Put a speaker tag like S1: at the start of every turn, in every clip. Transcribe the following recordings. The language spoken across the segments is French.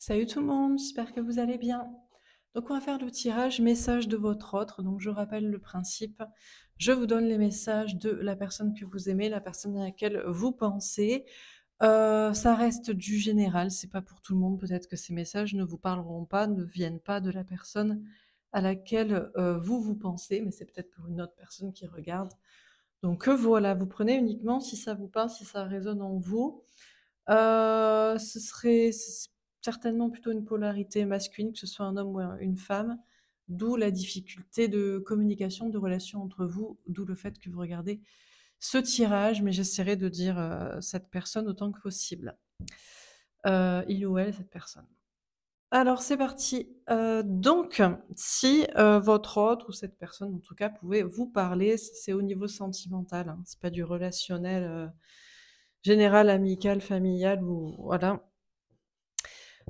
S1: Salut tout le monde, j'espère que vous allez bien. Donc on va faire le tirage message de votre autre. Donc je rappelle le principe. Je vous donne les messages de la personne que vous aimez, la personne à laquelle vous pensez. Ça reste du général, c'est pas pour tout le monde. Peut-être que ces messages ne vous parleront pas, ne viennent pas de la personne à laquelle vous pensez, mais c'est peut-être pour une autre personne qui regarde. Donc voilà, vous prenez uniquement si ça vous parle, si ça résonne en vous. Ce serait certainement plutôt une polarité masculine, que ce soit un homme ou une femme, d'où la difficulté de communication, de relation entre vous, d'où le fait que vous regardez ce tirage, mais j'essaierai de dire, cette personne autant que possible. Il ou elle, cette personne. Alors c'est parti. Donc si, votre autre ou cette personne en tout cas pouvait vous parler, c'est au niveau sentimental, hein, c'est pas du relationnel, général, amical, familial ou voilà.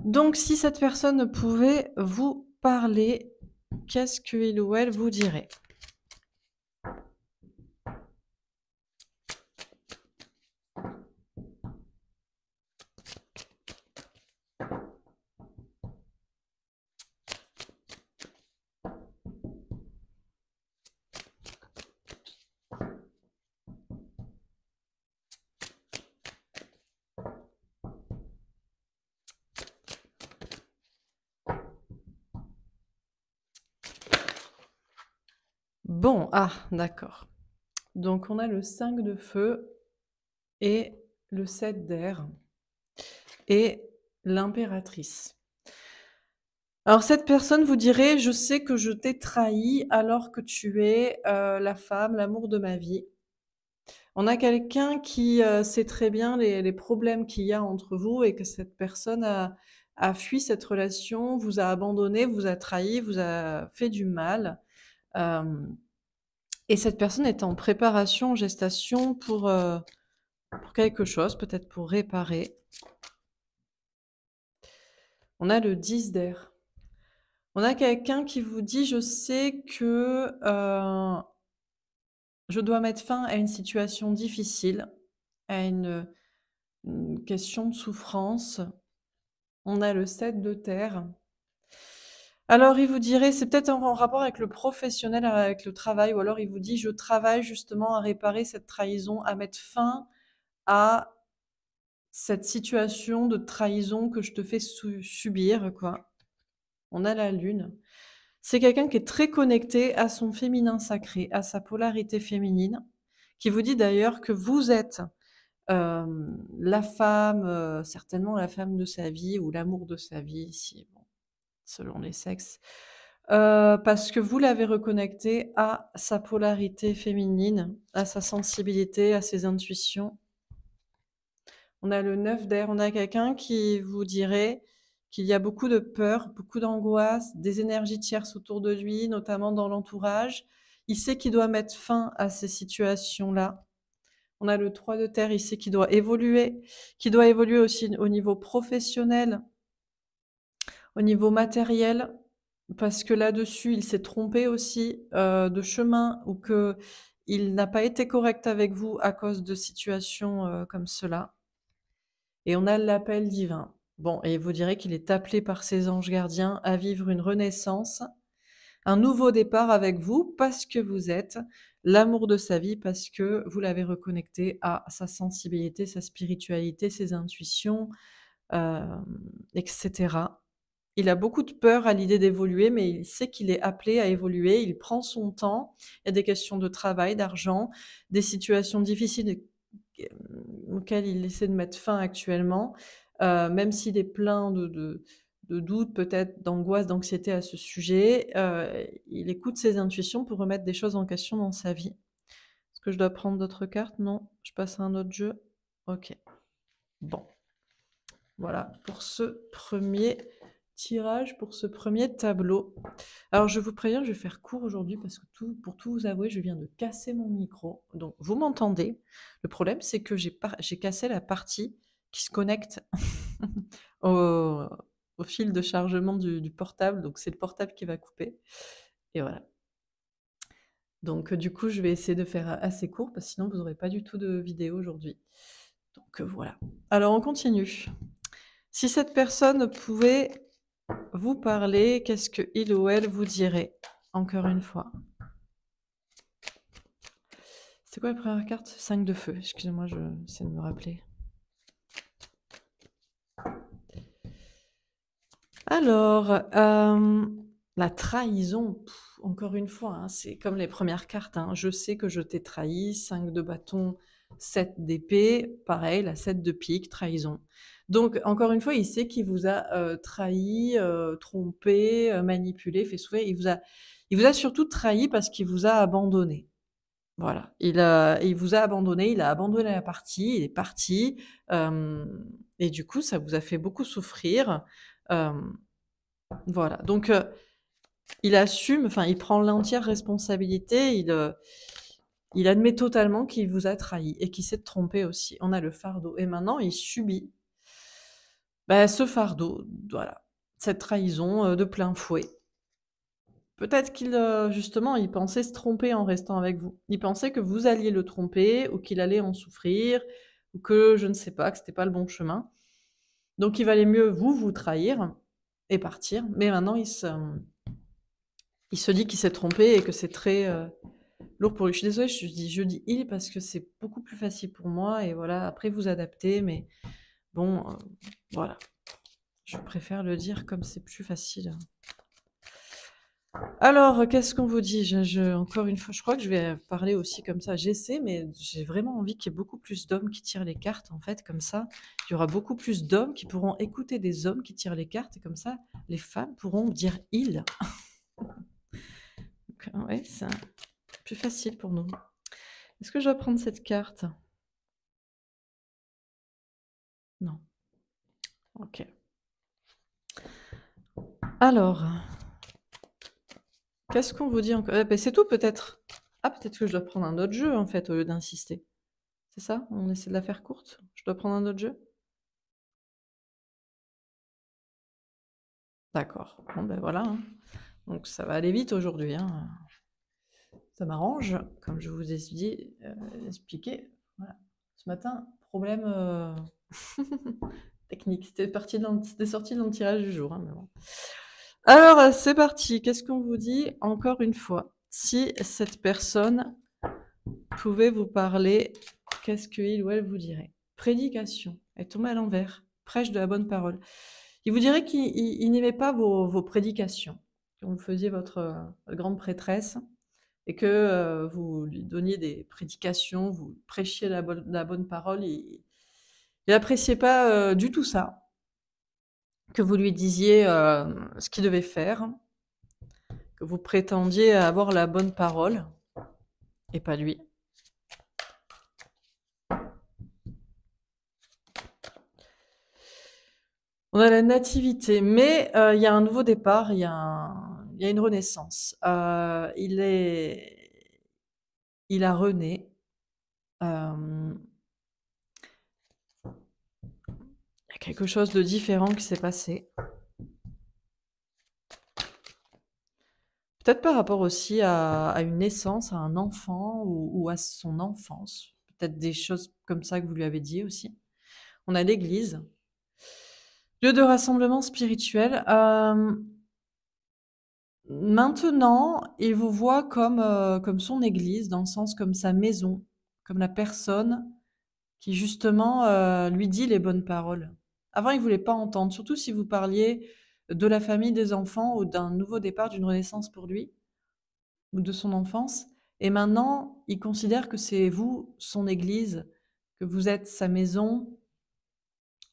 S1: Donc si cette personne pouvait vous parler, qu'est-ce qu'il ou elle vous dirait? Bon, ah d'accord. Donc on a le 5 de feu et le 7 d'air et l'impératrice. Alors cette personne vous dirait: «Je sais que je t'ai trahi alors que tu es, la femme, l'amour de ma vie». On a quelqu'un qui, sait très bien les problèmes qu'il y a entre vous et que cette personne a fui cette relation, vous a abandonné, vous a trahi, vous a fait du mal, hem et cette personne est en préparation, en gestation pour quelque chose, peut-être pour réparer. On a le 10 d'air. On a quelqu'un qui vous dit: «Je sais que, je dois mettre fin à une situation difficile, à une question de souffrance». On a le 7 de terre. Alors il vous dirait c'est peut-être en rapport avec le professionnel, avec le travail ou alors il vous dit: «Je travaille justement à réparer cette trahison, à mettre fin à cette situation de trahison que je te fais subir, quoi». On a la lune. C'est quelqu'un qui est très connecté à son féminin sacré, à sa polarité féminine, qui vous dit d'ailleurs que vous êtes, la femme, certainement la femme de sa vie ou l'amour de sa vie si bon, selon les sexes, parce que vous l'avez reconnecté à sa polarité féminine, à sa sensibilité, à ses intuitions. On a le 9 d'air, on a quelqu'un qui vous dirait qu'il y a beaucoup de peur, beaucoup d'angoisse, des énergies tierces autour de lui, notamment dans l'entourage. Il sait qu'il doit mettre fin à ces situations-là. On a le 3 de terre, il sait qu'il doit évoluer aussi au niveau professionnel, au niveau matériel, parce que là-dessus, il s'est trompé aussi, de chemin ou qu'il n'a pas été correct avec vous à cause de situations, comme cela. Et on a l'appel divin. Bon, et vous direz qu'il est appelé par ses anges gardiens à vivre une renaissance, un nouveau départ avec vous parce que vous êtes l'amour de sa vie, parce que vous l'avez reconnecté à sa sensibilité, sa spiritualité, ses intuitions, et cetera. Il a beaucoup de peur à l'idée d'évoluer, mais il sait qu'il est appelé à évoluer. Il prend son temps. Il y a des questions de travail, d'argent, des situations difficiles auxquelles il essaie de mettre fin actuellement, même s'il est plein de doutes, peut-être d'angoisse, d'anxiété à ce sujet, il écoute ses intuitions pour remettre des choses en question dans sa vie. Est-ce que je dois prendre d'autres cartes? Non? Je passe à un autre jeu? OK. Bon, voilà pour ce premier tirage, pour ce premier tableau. Alors je vous préviens, je vais faire court aujourd'hui parce que pour tout vous avouer, je viens de casser mon micro. Donc vous m'entendez. Le problème, c'est que j'ai cassé la partie qui se connecte au, au fil de chargement du portable. Donc c'est le portable qui va couper. Et voilà. Donc du coup, je vais essayer de faire assez court parce que sinon vous n'aurez pas du tout de vidéo aujourd'hui. Donc voilà. Alors on continue. Si cette personne pouvait vous parler, qu'est-ce qu'il ou elle vous dirait? Encore une fois. C'est quoi la première carte? 5 de feu. Excusez-moi, je essaie de me rappeler. Alors, la trahison, encore une fois, hein, c'est comme les premières cartes, hein. Je sais que je t'ai trahi, 5 de bâton, 7 d'épée, pareil, la 7 de pique, trahison. Donc, encore une fois, il sait qu'il vous a trahi, trompé, manipulé, fait souffrir. Il vous a surtout trahi parce qu'il vous a abandonné. Voilà, il vous a abandonné, il a abandonné la partie, il est parti, et du coup, ça vous a fait beaucoup souffrir. Voilà, donc il assume, enfin, il prend l'entière responsabilité, il admet totalement qu'il vous a trahi et qu'il s'est trompé aussi. On a le fardeau et maintenant il subit, ce fardeau, voilà, cette trahison, de plein fouet. Peut-être qu'il, justement, il pensait se tromper en restant avec vous. Il pensait que vous alliez le tromper ou qu'il allait en souffrir ou que je ne sais pas, que c'était pas le bon chemin. Donc il valait mieux vous trahir et partir. Mais maintenant il se dit qu'il s'est trompé et que c'est très, lourd pour lui. Je suis désolée, je dis «il» parce que c'est beaucoup plus facile pour moi et voilà, après vous adaptez mais bon, voilà. Je préfère le dire comme c'est plus facile. Alors, qu'est-ce qu'on vous dit? Encore une fois, je crois que je vais parler aussi comme ça. J'essaie, mais j'ai vraiment envie qu'il y ait beaucoup plus d'hommes qui tirent les cartes, en fait, comme ça. Il y aura beaucoup plus d'hommes qui pourront écouter des hommes qui tirent les cartes, et comme ça, les femmes pourront dire il. Donc, ouais, c'est plus facile pour nous. Est-ce que je dois prendre cette carte? Non. Ok. Alors, qu'est-ce qu'on vous dit encore? C'est tout peut-être. Ah, peut-être que je dois prendre un autre jeu en fait au lieu d'insister. C'est ça? On essaie de la faire courte? Je dois prendre un autre jeu? D'accord. Bon ben voilà, hein. Donc ça va aller vite aujourd'hui, hein. Ça m'arrange, comme je vous ai dit, expliqué. Voilà. Ce matin, problème technique. C'était sorti dans le tirage du jour, hein, mais bon. Alors, c'est parti. Qu'est-ce qu'on vous dit? Encore une fois, si cette personne pouvait vous parler, qu'est-ce qu'il ou elle vous dirait? Prédication. Elle est tombée à l'envers. Prêche de la bonne parole. Il vous dirait qu'il n'aimait pas vos prédications. Quand vous faisiez votre grande prêtresse et que vous lui donniez des prédications, vous prêchiez la bonne parole. Il n'appréciait pas du tout ça. Que vous lui disiez ce qu'il devait faire, que vous prétendiez avoir la bonne parole, et pas lui. On a la nativité, mais il y a un nouveau départ, il y a une renaissance. Il a rené. Il y a quelque chose de différent qui s'est passé. Peut-être par rapport aussi à une naissance, à un enfant ou à son enfance. Peut-être des choses comme ça que vous lui avez dit aussi. On a l'église. Lieu de rassemblement spirituel. Maintenant, il vous voit comme son église, dans le sens comme sa maison, comme la personne qui justement lui dit les bonnes paroles. Avant, il voulait pas entendre, surtout si vous parliez de la famille, des enfants ou d'un nouveau départ, d'une renaissance pour lui ou de son enfance. Et maintenant, il considère que c'est vous, son église, que vous êtes sa maison.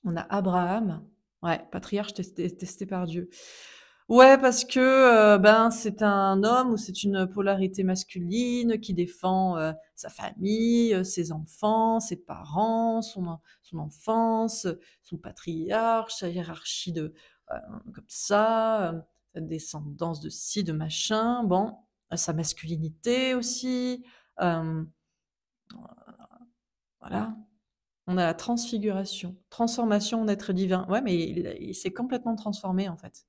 S1: On a Abraham, ouais, patriarche testé par Dieu. Ouais, parce que c'est un homme ou c'est une polarité masculine qui défend sa famille, ses enfants, ses parents, son enfance, son patriarche, sa hiérarchie comme ça, sa descendance de ci, de machin, bon, sa masculinité aussi, voilà. On a la transfiguration, transformation en être divin. Ouais, mais il s'est complètement transformé en fait.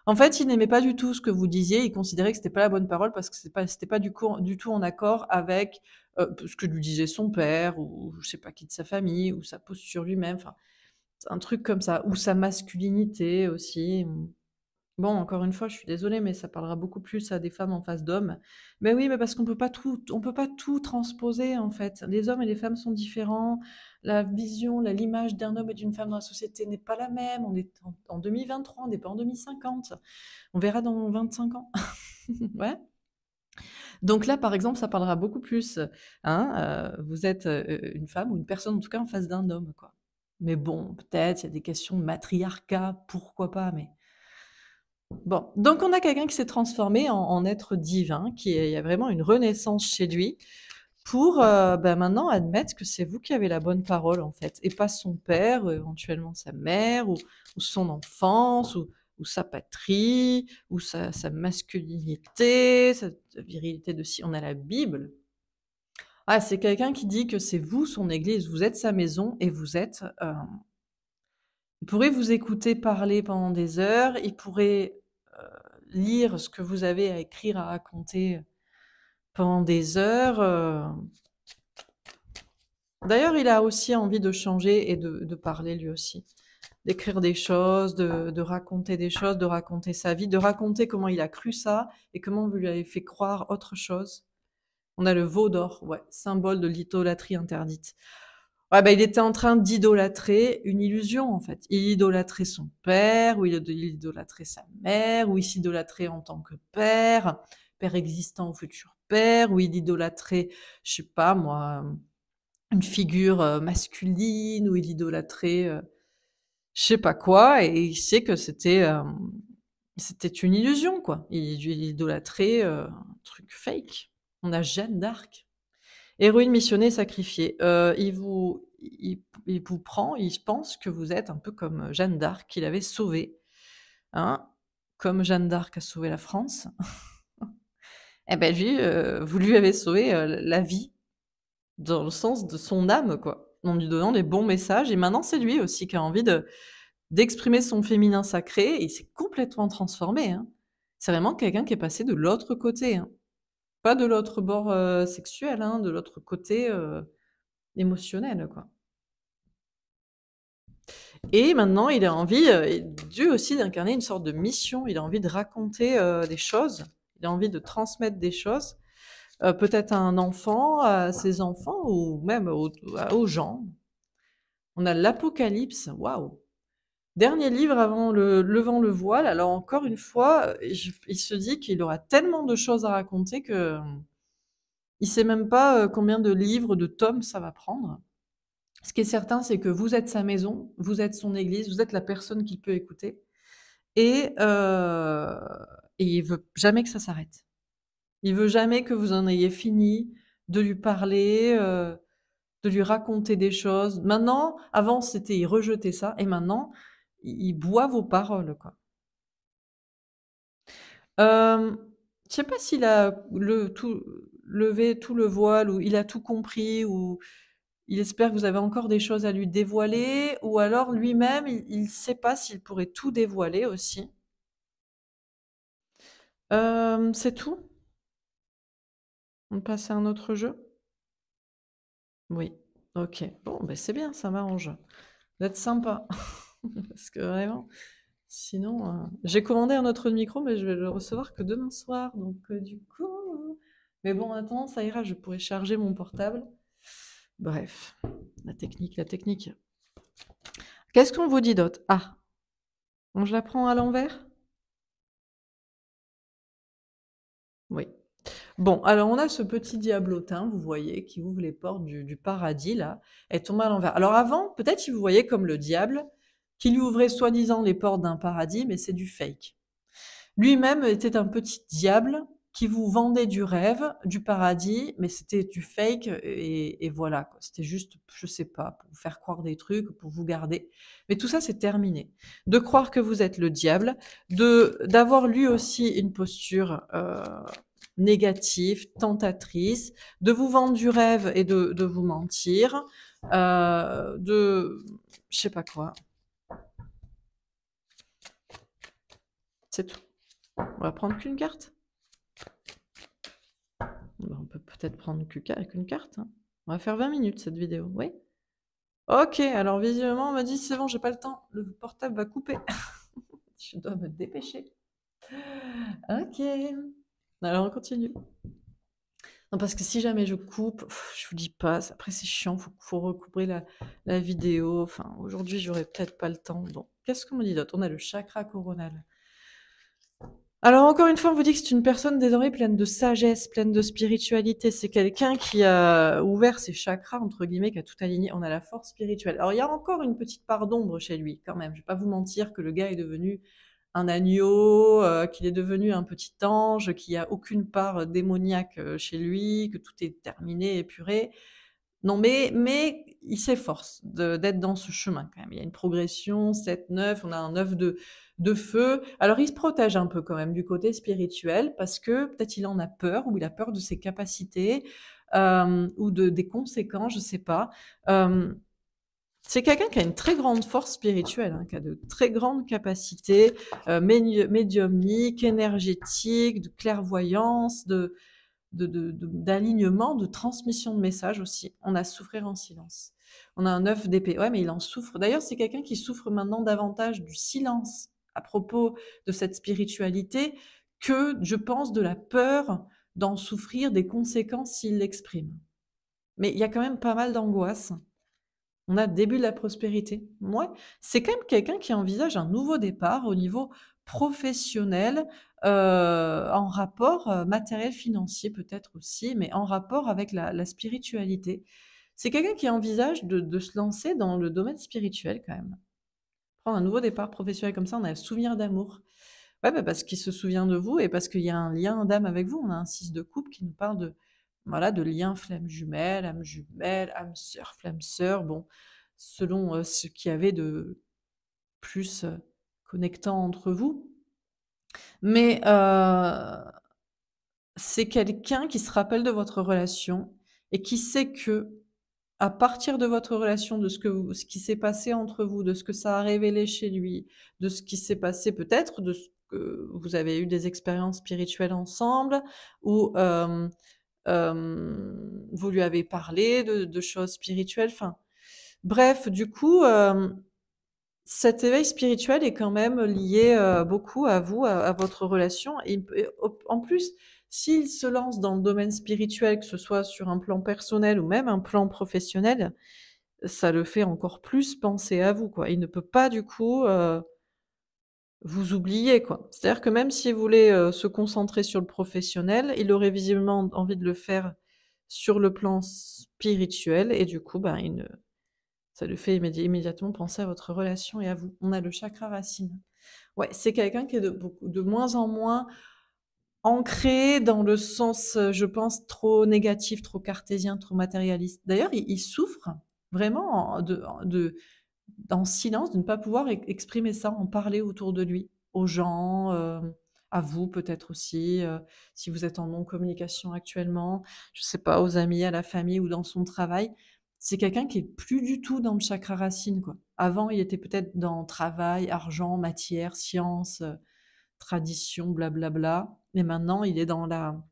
S1: En fait, il n'aimait pas du tout ce que vous disiez. Il considérait que c'était pas la bonne parole parce que c'était pas du tout en accord avec ce que lui disait son père ou je sais pas qui de sa famille ou sa posture lui-même. Enfin, Un truc comme ça, ou sa masculinité aussi, Bon, encore une fois, je suis désolée, mais ça parlera beaucoup plus à des femmes en face d'hommes. Mais oui, mais parce qu'on peut pas tout transposer, en fait. Les hommes et les femmes sont différents. La vision, l'image d'un homme et d'une femme dans la société n'est pas la même. On est en 2023, on n'est pas en 2050. On verra dans 25 ans. Ouais. Donc là, par exemple, ça parlera beaucoup plus, hein, vous êtes, une femme ou une personne, en tout cas, en face d'un homme, quoi. Mais bon, peut-être, il y a des questions de matriarcat, pourquoi pas, mais bon. Donc on a quelqu'un qui s'est transformé en être divin, il y a vraiment une renaissance chez lui pour, maintenant admettre que c'est vous qui avez la bonne parole, en fait, et pas son père, ou éventuellement sa mère ou son enfance ou sa patrie ou sa masculinité, sa virilité de si on a la Bible. Ah, c'est quelqu'un qui dit que c'est vous son église, vous êtes sa maison et vous êtes, il pourrait vous écouter parler pendant des heures, il pourrait, lire ce que vous avez à écrire, à raconter pendant des heures, D'ailleurs, il a aussi envie de changer et de parler lui aussi. D'écrire des choses, de raconter des choses, de raconter sa vie, de raconter comment il a cru ça et comment vous lui avez fait croire autre chose. On a le veau d'or, ouais, symbole de l'idolâtrie interdite. Ouais, bah, il était en train d'idolâtrer une illusion, en fait. Il idolâtrait son père, ou il idolâtrait sa mère, ou il s'idolâtrait en tant que père, père existant ou futur père, ou il idolâtrait, je sais pas moi, une figure masculine, ou il idolâtrait je sais pas quoi, et il sait que c'était une illusion, quoi. Il idolâtrait un truc fake. On a Jeanne d'Arc. Héroïne missionnée, sacrifiée. Il vous prend, il pense que vous êtes un peu comme Jeanne d'Arc, qu'il avait sauvée, hein, comme Jeanne d'Arc a sauvé la France. Eh ben lui, vous lui avez sauvé la vie, dans le sens de son âme, quoi, en lui donnant des bons messages. Et maintenant, c'est lui aussi qui a envie d'exprimer son féminin sacré. Et il s'est complètement transformé, hein. C'est vraiment quelqu'un qui est passé de l'autre côté, hein. Pas de l'autre bord sexuel, hein, de l'autre côté émotionnel, quoi. Et maintenant, il a envie, Dieu aussi, d'incarner une sorte de mission. Il a envie de raconter des choses. Il a envie de transmettre des choses, peut-être à un enfant, à ses enfants, ou même aux gens. On a l'Apocalypse, waouh! Dernier livre avant le levant le voile. Alors encore une fois, il se dit qu'il aura tellement de choses à raconter que il sait même pas combien de livres, de tomes ça va prendre. Ce qui est certain, c'est que vous êtes sa maison, vous êtes son église, vous êtes la personne qu'il peut écouter, et, euh, et il veut jamais que ça s'arrête. Il veut jamais que vous en ayez fini de lui parler, de lui raconter des choses. Maintenant, avant c'était il rejetait ça, et maintenant il boit vos paroles, quoi. Je sais pas s'il a levé tout le voile, ou il a tout compris, ou il espère que vous avez encore des choses à lui dévoiler, ou alors lui-même, il sait pas s'il pourrait tout dévoiler aussi. C'est tout? On passe à un autre jeu? Oui. OK. Bon, ben c'est bien, ça m'arrange. Vous êtes sympa. Parce que vraiment, sinon, j'ai commandé un autre micro, mais je vais le recevoir que demain soir, donc du coup, mais bon, en attendant, ça ira, je pourrai charger mon portable. Bref, la technique, la technique. Qu'est-ce qu'on vous dit d'autre? Ah, bon, je la prends à l'envers? Oui. Bon, alors on a ce petit diablotin, vous voyez, qui ouvre les portes du paradis, là, elle tombe à l'envers. Alors avant, peut-être il vous voyez comme le diable, qui lui ouvrait soi-disant les portes d'un paradis, mais c'est du fake. Lui-même était un petit diable qui vous vendait du rêve, du paradis, mais c'était du fake, et voilà, quoi. C'était juste, je sais pas, pour vous faire croire des trucs, pour vous garder. Mais tout ça, c'est terminé. De croire que vous êtes le diable, d'avoir lui aussi une posture négative, tentatrice, de vous vendre du rêve et de vous mentir, de je sais pas quoi. C'est tout. On va prendre qu'une carte. On peut peut-être prendre qu'une carte, hein. On va faire 20 minutes cette vidéo, oui? OK, alors visiblement, on m'a dit: «C'est bon, j'ai pas le temps, le portable va couper». Je dois me dépêcher. OK. Alors on continue. Non, parce que si jamais je coupe, je vous dis pas, après c'est chiant, faut recouper la vidéo. Enfin, aujourd'hui, j'aurai peut-être pas le temps. Bon, qu'est-ce qu'on me dit d'autre? On a le chakra coronal. Alors encore une fois, on vous dit que c'est une personne désormais pleine de sagesse, pleine de spiritualité. C'est quelqu'un qui a ouvert ses chakras, entre guillemets, qui a tout aligné. On a la force spirituelle. Alors il y a encore une petite part d'ombre chez lui, quand même. Je vais pas vous mentir que le gars est devenu un agneau, qu'il est devenu un petit ange, qu'il y a aucune part démoniaque chez lui, que tout est terminé, épuré. Non, mais il s'efforce d'être dans ce chemin quand même. Il y a une progression, 7, 9, on a un 9 de feu. Alors il se protège un peu quand même du côté spirituel parce que peut-être il en a peur ou il a peur de ses capacités ou des conséquences, je sais pas. Euh, c'est quelqu'un qui a une très grande force spirituelle, hein, qui a de très grandes capacités médiumniques, énergétiques, de clairvoyance, d'alignement, de transmission de messages aussi. On a souffrir en silence. On a un 9 d'épée. Ouais, mais il en souffre. D'ailleurs, c'est quelqu'un qui souffre maintenant davantage du silence à propos de cette spiritualité que, je pense, de la peur d'en souffrir des conséquences s'il l'exprime. Mais il y a quand même pas mal d'angoisse. On a le début de la prospérité. Ouais, c'est quand même quelqu'un qui envisage un nouveau départ au niveau professionnel, en rapport, matériel, financier peut-être aussi, mais en rapport avec la spiritualité. C'est quelqu'un qui envisage de se lancer dans le domaine spirituel quand même. Prendre un nouveau départ professionnel comme ça, on a le souvenir d'amour. Ouais, bah, parce qu'il se souvient de vous et parce qu'il y a un lien d'âme avec vous. On a un 6 de coupe qui nous parle de, voilà, de lien flamme jumelle, âme sœur, flamme sœur. Bon, selon ce qu'il y avait de plus connectant entre vous. Mais c'est quelqu'un qui se rappelle de votre relation et qui sait que à partir de votre relation, de ce qui s'est passé entre vous, de ce que ça a révélé chez lui, de ce qui s'est passé peut-être, de ce que vous avez eu des expériences spirituelles ensemble, ou vous lui avez parlé de choses spirituelles. Enfin, bref, du coup, cet éveil spirituel est quand même lié beaucoup à vous, à votre relation. Et en plus, s'il se lance dans le domaine spirituel, que ce soit sur un plan personnel ou même un plan professionnel, ça le fait encore plus penser à vous, quoi. Il ne peut pas du coup, vous oublier, quoi. C'est-à-dire que même s'il voulait, se concentrer sur le professionnel, il aurait visiblement envie de le faire sur le plan spirituel et du coup, ben, il ne ça lui fait immédiatement penser à votre relation et à vous. On a le chakra racine. Ouais, c'est quelqu'un qui est de moins en moins ancré dans le sens, je pense, trop négatif, trop cartésien, trop matérialiste. D'ailleurs, il souffre vraiment en silence de ne pas pouvoir exprimer ça, en parler autour de lui, aux gens, à vous peut-être aussi, si vous êtes en non-communication actuellement, je sais pas, aux amis, à la famille ou dans son travail. C'est quelqu'un qui est plus du tout dans le chakra racine, quoi. Avant, il était peut-être dans travail, argent, matière, science, tradition, blablabla. Mais maintenant, il est dans la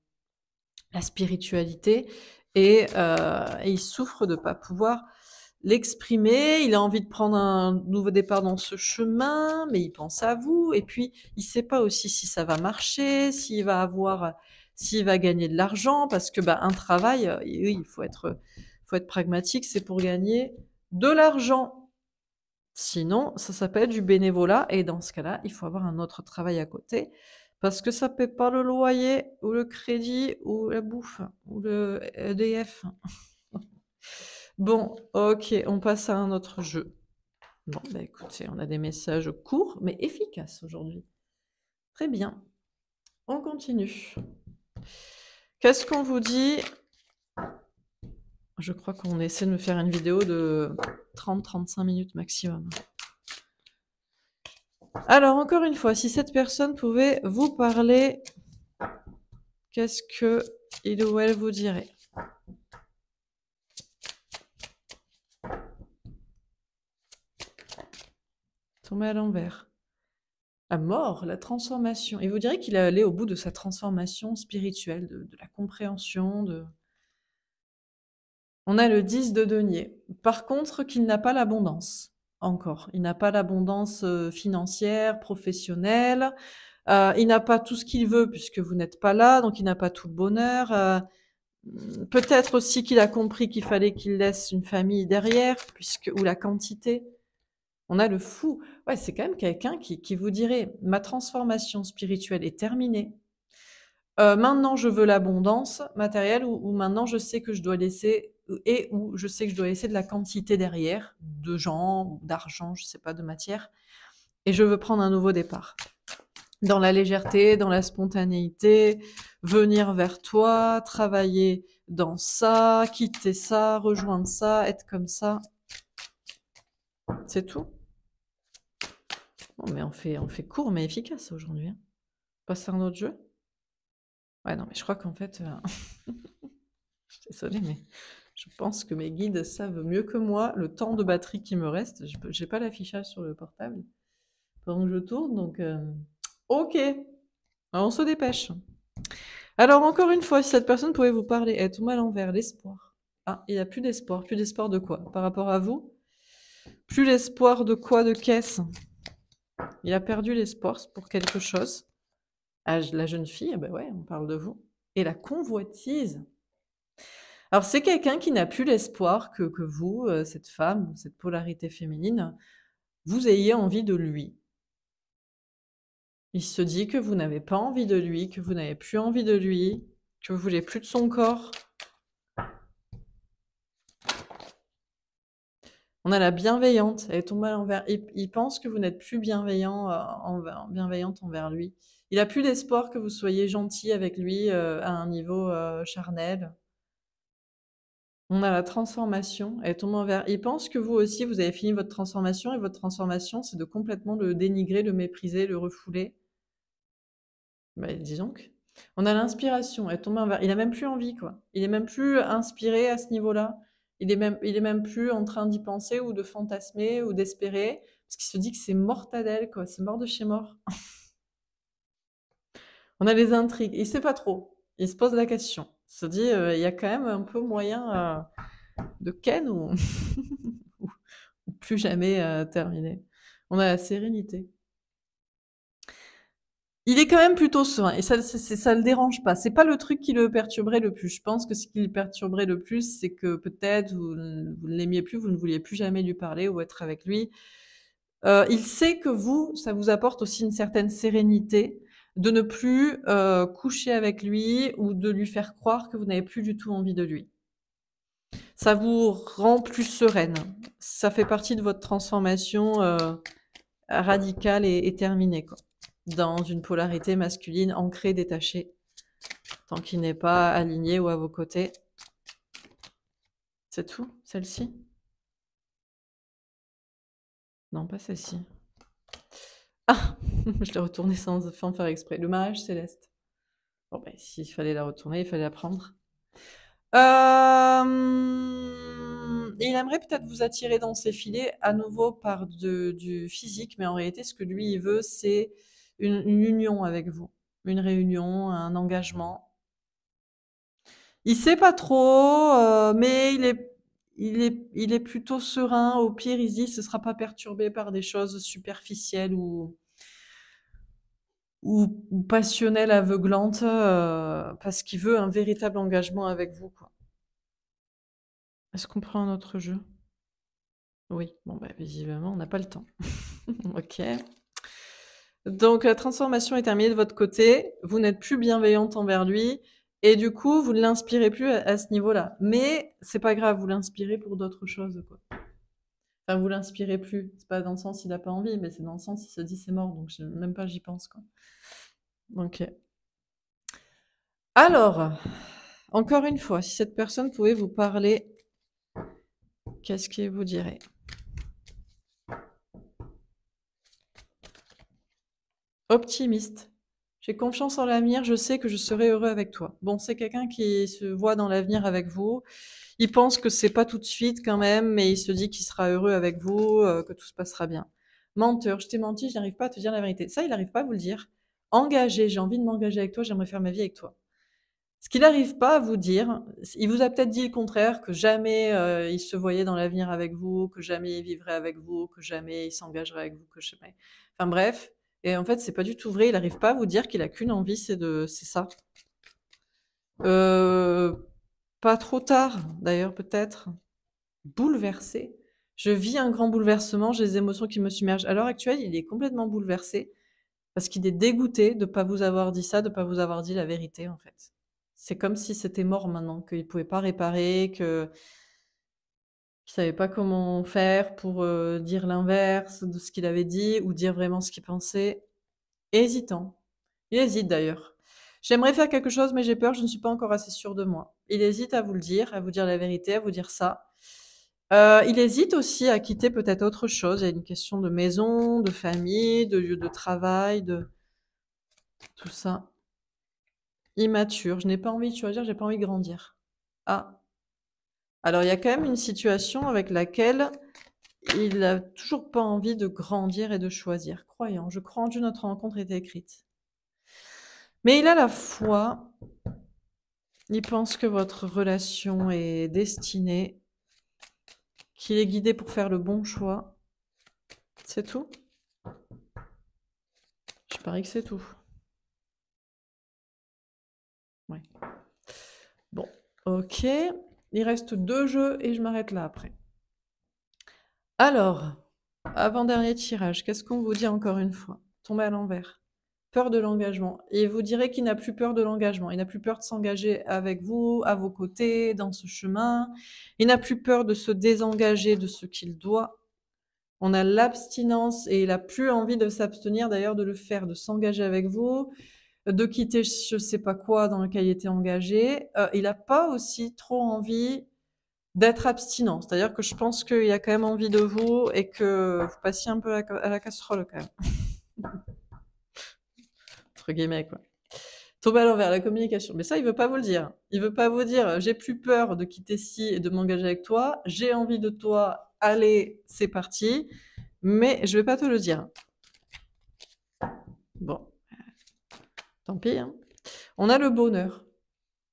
S1: spiritualité et il souffre de pas pouvoir l'exprimer. Il a envie de prendre un nouveau départ dans ce chemin, mais il pense à vous. Et puis, il sait pas aussi si ça va marcher, s'il va gagner de l'argent, parce que bah, un travail, oui, faut être pragmatique, c'est pour gagner de l'argent. Sinon, ça s'appelle du bénévolat et dans ce cas-là, il faut avoir un autre travail à côté parce que ça paie pas le loyer ou le crédit ou la bouffe ou le EDF. Bon, OK, on passe à un autre jeu. Bon, bah écoutez, on a des messages courts mais efficaces aujourd'hui. Très bien, on continue. Qu'est-ce qu'on vous dit? Je crois qu'on essaie de me faire une vidéo de 30-35 minutes maximum. Alors, encore une fois, si cette personne pouvait vous parler, qu'est-ce que il ou elle vous dirait? Tombé à l'envers. La mort, la transformation. Et vous direz qu'il est allé au bout de sa transformation spirituelle, de la compréhension, de... On a le 10 de denier. Par contre, qu'il n'a pas l'abondance, encore. Il n'a pas l'abondance financière, professionnelle. Il n'a pas tout ce qu'il veut puisque vous n'êtes pas là, donc il n'a pas tout le bonheur. Peut-être aussi qu'il a compris qu'il fallait qu'il laisse une famille derrière, ou la quantité. On a le fou. Ouais, c'est quand même quelqu'un qui vous dirait, ma transformation spirituelle est terminée. Maintenant, je veux l'abondance matérielle ou maintenant je sais que je dois laisser ou je sais que je dois laisser de la quantité derrière, de gens ou d'argent, je sais pas, de matière, et je veux prendre un nouveau départ. Dans la légèreté, dans la spontanéité, venir vers toi, travailler dans ça, quitter ça, rejoindre ça, être comme ça. C'est tout. Bon, mais on fait court mais efficace aujourd'hui. Hein. Passer à un autre jeu? Ouais, non, mais je crois qu'en fait, je suis désolée, mais je pense que mes guides savent mieux que moi le temps de batterie qui me reste. J'ai pas l'affichage sur le portable pendant que je tourne, donc ok, alors on se dépêche. Alors encore une fois, si cette personne pouvait vous parler, elle tombe à l'envers, l'espoir. Ah, il n'y a plus d'espoir. Plus d'espoir de quoi? Par rapport à vous? Plus l'espoir de quoi? De qu'est-ce? Il a perdu l'espoir pour quelque chose. Ah, la jeune fille, eh ben ouais, on parle de vous. Et la convoitise. Alors c'est quelqu'un qui n'a plus l'espoir que vous, cette femme, cette polarité féminine, vous ayez envie de lui. Il se dit que vous n'avez pas envie de lui, que vous n'avez plus envie de lui, que vous voulez plus de son corps. On a la bienveillante, elle est tombée à l'envers. Il pense que vous n'êtes plus bienveillante envers lui. Il a plus d'espoir que vous soyez gentil avec lui à un niveau charnel. On a la transformation, elle est tombée envers. Il pense que vous aussi, vous avez fini votre transformation et votre transformation, c'est de complètement le dénigrer, le mépriser, le refouler. Bah, dis donc. On a l'inspiration, elle est tombée envers. Il a même plus envie, quoi. Il est même plus inspiré à ce niveau-là. Il est même plus en train d'y penser ou de fantasmer ou d'espérer, parce qu'il se dit que c'est mortadelle, quoi. C'est mort de chez mort. On a les intrigues. Il sait pas trop. Il se pose la question. Il se dit, il y a quand même un peu moyen de ken ou, ou plus jamais terminé. On a la sérénité. Il est quand même plutôt serein et ça le dérange pas. C'est pas le truc qui le perturberait le plus. Je pense que ce qui le perturberait le plus, c'est que peut-être vous ne l'aimiez plus, vous ne vouliez plus jamais lui parler ou être avec lui. Il sait que vous, ça vous apporte aussi une certaine sérénité de ne plus coucher avec lui ou de lui faire croire que vous n'avez plus du tout envie de lui. Ça vous rend plus sereine. Ça fait partie de votre transformation radicale et terminée, quoi. Dans une polarité masculine ancrée, détachée, tant qu'il n'est pas aligné ou à vos côtés. C'est tout, celle-ci? Non, pas celle-ci. Ah! Je l'ai retournée sans faire exprès. Le mariage céleste. Bon, ben, s'il fallait la retourner, il fallait la prendre. Il aimerait peut-être vous attirer dans ses filets à nouveau par du physique, mais en réalité, ce que lui, il veut, c'est une union avec vous. Une réunion, un engagement. Il sait pas trop, mais il est plutôt serein. Au pire, il se dit, ce sera pas perturbé par des choses superficielles ou passionnelles, aveuglantes, parce qu'il veut un véritable engagement avec vous, quoi. Est-ce qu'on prend un autre jeu? Oui, bon, bah, visiblement, on n'a pas le temps. Ok. Donc, la transformation est terminée de votre côté. Vous n'êtes plus bienveillante envers lui. Et du coup, vous ne l'inspirez plus à ce niveau-là. Mais c'est pas grave, vous l'inspirez pour d'autres choses, quoi. Enfin, vous l'inspirez plus. C'est pas dans le sens il a pas envie, mais c'est dans le sens il se dit c'est mort. Donc, même pas j'y pense, quoi. Ok. Alors, encore une fois, si cette personne pouvait vous parler, qu'est-ce qu'il vous dirait? Optimiste. J'ai confiance en l'avenir, je sais que je serai heureux avec toi. Bon, c'est quelqu'un qui se voit dans l'avenir avec vous. Il pense que c'est pas tout de suite quand même, mais il se dit qu'il sera heureux avec vous, que tout se passera bien. Menteur, je t'ai menti, je n'arrive pas à te dire la vérité. Ça, il n'arrive pas à vous le dire. Engagé, j'ai envie de m'engager avec toi, j'aimerais faire ma vie avec toi. Ce qu'il n'arrive pas à vous dire, il vous a peut-être dit le contraire, que jamais il se voyait dans l'avenir avec vous, que jamais il vivrait avec vous, que jamais il s'engagerait avec vous, que jamais. Enfin bref. Et en fait, c'est pas du tout vrai. Il n'arrive pas à vous dire qu'il a qu'une envie, c'est ça. Pas trop tard, d'ailleurs, peut-être. Bouleversé. Je vis un grand bouleversement, j'ai des émotions qui me submergent. À l'heure actuelle, il est complètement bouleversé parce qu'il est dégoûté de pas vous avoir dit ça, de pas vous avoir dit la vérité, en fait. C'est comme si c'était mort maintenant, qu'il pouvait pas réparer, qu'il savait pas comment faire pour dire l'inverse de ce qu'il avait dit ou dire vraiment ce qu'il pensait. Hésitant. Il hésite d'ailleurs. J'aimerais faire quelque chose, mais j'ai peur, je ne suis pas encore assez sûre de moi. Il hésite à vous le dire, à vous dire la vérité, à vous dire ça. Il hésite aussi à quitter peut-être autre chose. Il y a une question de maison, de famille, de lieu de travail, de tout ça. Immature. Je n'ai pas envie de choisir, j'ai pas envie de grandir. Ah. Alors, il y a quand même une situation avec laquelle il a toujours pas envie de grandir et de choisir. Croyant, je crois en Dieu, notre rencontre est écrite. Mais il a la foi. Il pense que votre relation est destinée, qu'il est guidé pour faire le bon choix. C'est tout? Je parie que c'est tout. Ouais. Bon, ok. Il reste 2 jeux et je m'arrête là après. Alors, avant-dernier tirage, qu'est-ce qu'on vous dit encore une fois? Tombé à l'envers. Peur de l'engagement. Et vous direz qu'il n'a plus peur de l'engagement. Il n'a plus peur de s'engager avec vous, à vos côtés, dans ce chemin. Il n'a plus peur de se désengager de ce qu'il doit. On a l'abstinence et il a plus envie de s'abstenir d'ailleurs de le faire, de s'engager avec vous, de quitter je sais pas quoi dans lequel il était engagé. Il n'a pas aussi trop envie d'être abstinent. C'est-à-dire que je pense qu'il a quand même envie de vous et que vous passiez un peu à la casserole quand même. Entre guillemets, quoi. Tomber à l'envers, la communication. Mais ça, il veut pas vous le dire. Il veut pas vous dire, j'ai plus peur de quitter ci et de m'engager avec toi. J'ai envie de toi. Allez, c'est parti. Mais je vais pas te le dire. Bon. Tant pis, hein. On a le bonheur.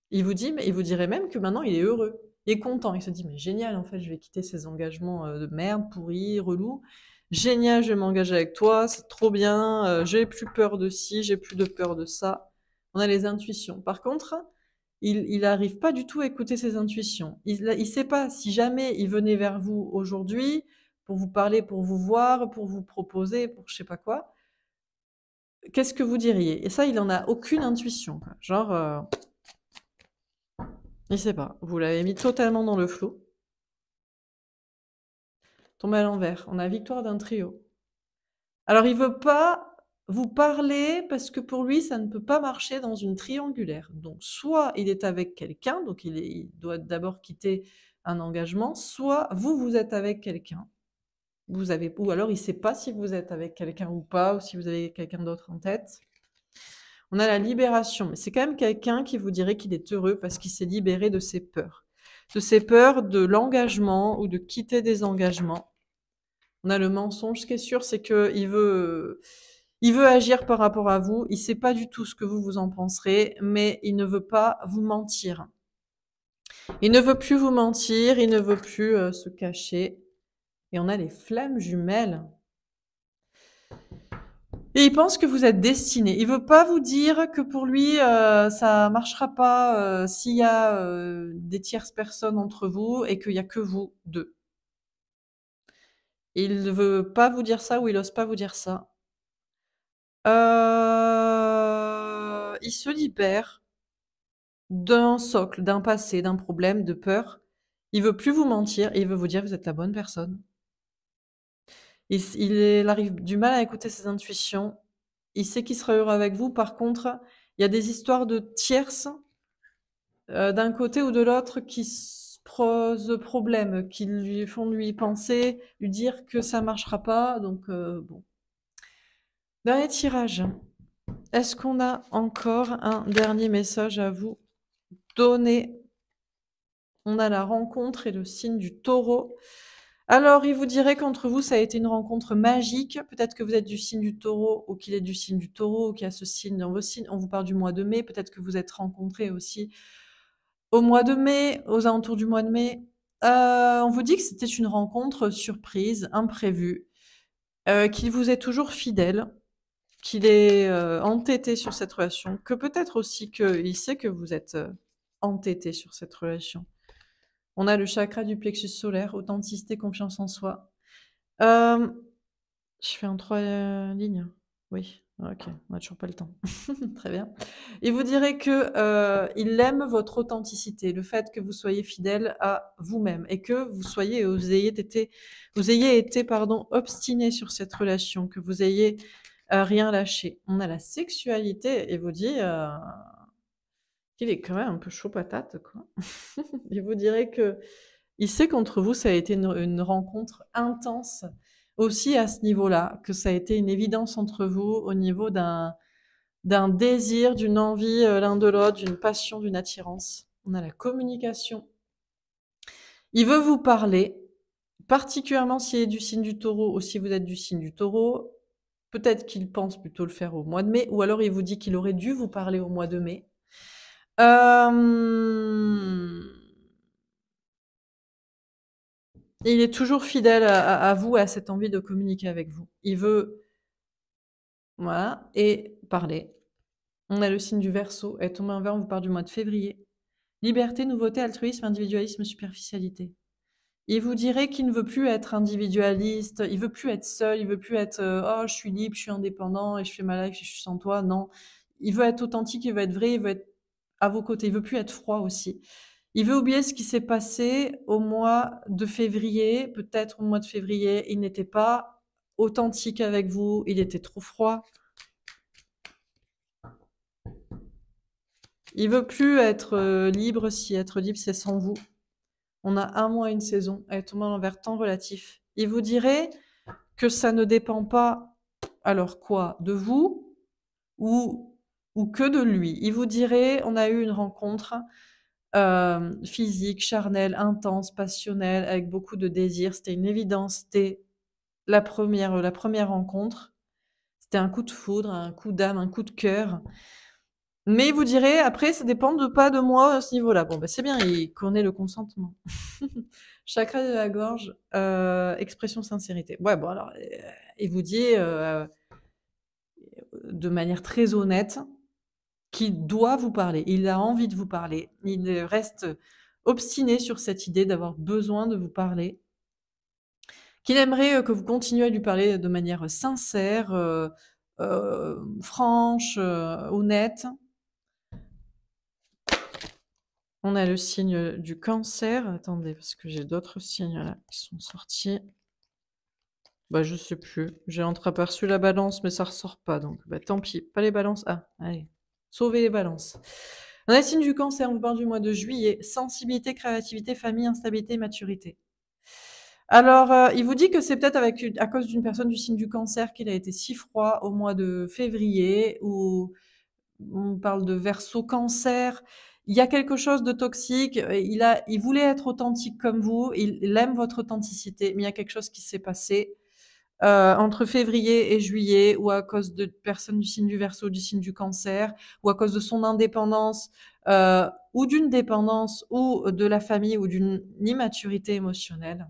S1: Il vous dit, mais il vous dirait même que maintenant il est heureux. Il est content. Il se dit, mais génial, en fait, je vais quitter ces engagements de merde, pourris, relous. Génial, je vais m'engager avec toi, c'est trop bien. J'ai plus peur de ci, j'ai plus de peur de ça. On a les intuitions. Par contre, il arrive pas du tout à écouter ses intuitions. Il sait pas si jamais il venait vers vous aujourd'hui pour vous parler, pour vous voir, pour vous proposer, pour je sais pas quoi. Qu'est-ce que vous diriez? Et ça, il en a aucune intuition, quoi. Genre, il sait pas. Vous l'avez mis totalement dans le flou. Tombé à l'envers. On a victoire d'un trio. Alors, il veut pas vous parler parce que pour lui, ça ne peut pas marcher dans une triangulaire. Donc, soit il est avec quelqu'un, donc il doit d'abord quitter un engagement, soit vous, vous êtes avec quelqu'un. Ou alors il sait pas si vous êtes avec quelqu'un ou pas, ou si vous avez quelqu'un d'autre en tête. On a la libération, mais c'est quand même quelqu'un qui vous dirait qu'il est heureux parce qu'il s'est libéré de ses peurs. De ses peurs de l'engagement ou de quitter des engagements. On a le mensonge. Ce qui est sûr, c'est qu'il veut agir par rapport à vous. Il sait pas du tout ce que vous en penserez, mais il ne veut pas vous mentir. Il ne veut plus vous mentir, il ne veut plus se cacher. Et on a les flammes jumelles. Et il pense que vous êtes destiné. Il veut pas vous dire que pour lui, ça marchera pas s'il y a des tierces personnes entre vous et qu'il y a que vous deux. Il ne veut pas vous dire ça ou il ose pas vous dire ça. Il se libère d'un socle, d'un passé, d'un problème, de peur. Il veut plus vous mentir et il veut vous dire que vous êtes la bonne personne. Il arrive du mal à écouter ses intuitions. Il sait qu'il sera heureux avec vous. Par contre, il y a des histoires de tierces d'un côté ou de l'autre qui posent problème, qui lui font lui penser, lui dire que ça marchera pas. Donc bon. Dernier tirage. Est-ce qu'on a encore un dernier message à vous donner? On a la rencontre et le signe du taureau. Alors, il vous dirait qu'entre vous, ça a été une rencontre magique. Peut-être que vous êtes du signe du Taureau ou qu'il est du signe du Taureau ou qu'il y a ce signe dans vos signes. On vous parle du mois de mai. Peut-être que vous êtes rencontrés aussi au mois de mai, aux alentours du mois de mai. On vous dit que c'était une rencontre surprise, imprévue, qu'il vous est toujours fidèle, qu'il est entêté sur cette relation, que peut-être aussi qu'il sait que vous êtes entêté sur cette relation. On a le chakra du plexus solaire, authenticité, confiance en soi. Je fais en 3 lignes? Oui, OK, on a toujours pas le temps. Très bien. Il vous dirait que, il aime votre authenticité, le fait que vous soyez fidèle à vous-même et que vous ayez été, pardon, obstiné sur cette relation, que vous ayez, rien lâché. On a la sexualité, il vous dit, qu'il est quand même un peu chaud patate, quoi. Il vous dirait que il sait qu'entre vous, ça a été une rencontre intense aussi à ce niveau-là, que ça a été une évidence entre vous au niveau d'un désir, d'une envie l'un de l'autre, d'une passion, d'une attirance. On a la communication. Il veut vous parler, particulièrement s'il est du signe du taureau ou si vous êtes du signe du taureau. Peut-être qu'il pense plutôt le faire au mois de mai, ou alors il vous dit qu'il aurait dû vous parler au mois de mai. Il est toujours fidèle à vous, à cette envie de communiquer avec vous. Il veut, voilà, et parler. On a le signe du Verseau. Elle tombe en vert, on vous parle du mois de février. Liberté, nouveauté, altruisme, individualisme, superficialité. Il vous dirait qu'il ne veut plus être individualiste, il veut plus être seul, il veut plus être oh je suis libre, je suis indépendant et je fais ma life, je suis sans toi. Non, il veut être authentique, il veut être vrai, il veut être à vos côtés. Il veut plus être froid aussi. Il veut oublier ce qui s'est passé au mois de février. Peut-être au mois de février, il n'était pas authentique avec vous, il était trop froid. Il veut plus être libre si être libre c'est sans vous. On a un mois, une saison. Elle tombe à l'envers, temps relatif. Il vous dirait que ça ne dépend pas, alors quoi, de vous ou, ou que de lui. Il vous dirait, on a eu une rencontre physique, charnelle, intense, passionnelle, avec beaucoup de désir. C'était une évidence, c'était la première rencontre. C'était un coup de foudre, un coup d'âme, un coup de cœur. Mais il vous dirait, après, ça dépend pas de moi à ce niveau-là. Bon, bah, c'est bien, il connaît le consentement. Chakra de la gorge, expression sincérité. Ouais, bon, alors, il vous dit de manière très honnête qu'il doit vous parler. Il a envie de vous parler. Il reste obstiné sur cette idée d'avoir besoin de vous parler. Qu'il aimerait que vous continuiez à lui parler de manière sincère, franche, honnête. On a le signe du cancer. Attendez, parce que j'ai d'autres signes là qui sont sortis. Bah, je sais plus. J'ai entreaperçu la balance, mais ça ressort pas, donc bah, tant pis. Pas les balances. Ah, allez. Sauvez les balances. On a le signe du cancer, on vous parle du mois de juillet. Sensibilité, créativité, famille, instabilité, maturité. Alors, il vous dit que c'est peut-être à cause d'une personne du signe du cancer qu'il a été si froid au mois de février, où on parle de Verseau cancer. Il y a quelque chose de toxique. Il voulait être authentique comme vous. Il aime votre authenticité, mais il y a quelque chose qui s'est passé entre février et juillet, ou à cause de personnes du signe du Verseau, du signe du cancer, ou à cause de son indépendance, ou d'une dépendance, ou de la famille, ou d'une immaturité émotionnelle.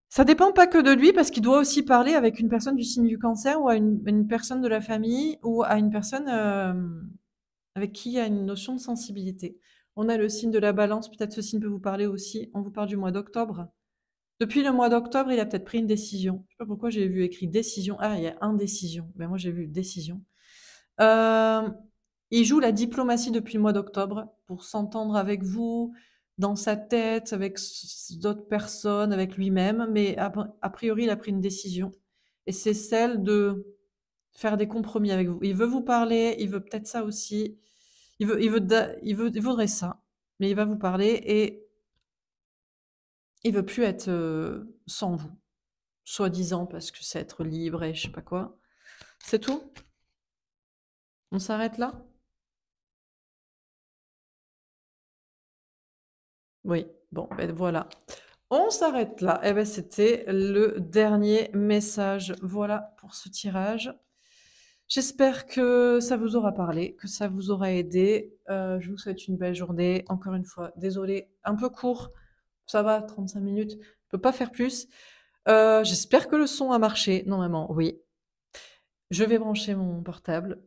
S1: Ça dépend pas que de lui, parce qu'il doit aussi parler avec une personne du signe du cancer, ou à une personne de la famille, ou à une personne avec qui il y a une notion de sensibilité. On a le signe de la balance, peut-être ce signe peut vous parler aussi. On vous parle du mois d'octobre. Depuis le mois d'octobre, il a peut-être pris une décision. Je sais pas pourquoi j'ai vu écrit décision. Ah, il y a indécision. Ben moi j'ai vu décision. Euh, il joue la diplomatie depuis le mois d'octobre pour s'entendre avec vous, dans sa tête, avec d'autres personnes, avec lui-même, mais a priori, il a pris une décision. Et c'est celle de faire des compromis avec vous. Il veut vous parler, il veut peut-être ça aussi. Il voudrait ça, mais il va vous parler et il veut plus être sans vous, soi-disant parce que c'est être libre et je sais pas quoi. C'est tout? On s'arrête là? Oui, bon, ben voilà. On s'arrête là. Eh ben, c'était le dernier message. Voilà pour ce tirage. J'espère que ça vous aura parlé, que ça vous aura aidé. Je vous souhaite une belle journée. Encore une fois, désolée, un peu court. Ça va, 35 minutes. Je peux pas faire plus. J'espère que le son a marché. Normalement, oui. Je vais brancher mon portable.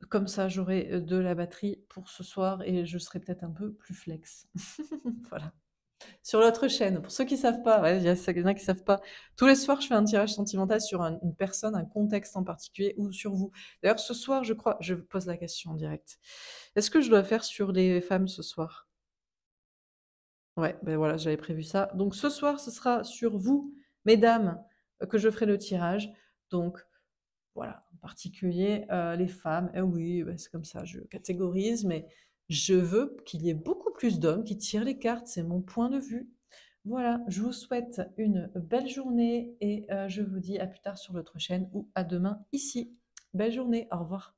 S1: Comme ça, j'aurai de la batterie pour ce soir et je serai peut-être un peu plus flex. Voilà. Sur l'autre chaîne, pour ceux qui savent pas, ouais, il y en a qui savent pas. Tous les soirs, je fais un tirage sentimental sur une personne, un contexte en particulier ou sur vous. D'ailleurs, ce soir, je crois, je pose la question en direct. Est-ce que je dois faire sur les femmes ce soir? Ouais, ben voilà, j'avais prévu ça. Donc ce soir, ce sera sur vous, mesdames, que je ferai le tirage. Donc voilà, en particulier les femmes. Eh oui, bah, c'est comme ça, je catégorise, mais je veux qu'il y ait beaucoup plus d'hommes qui tirent les cartes, c'est mon point de vue. Voilà, je vous souhaite une belle journée et je vous dis à plus tard sur l'autre chaîne ou à demain ici. Belle journée, au revoir.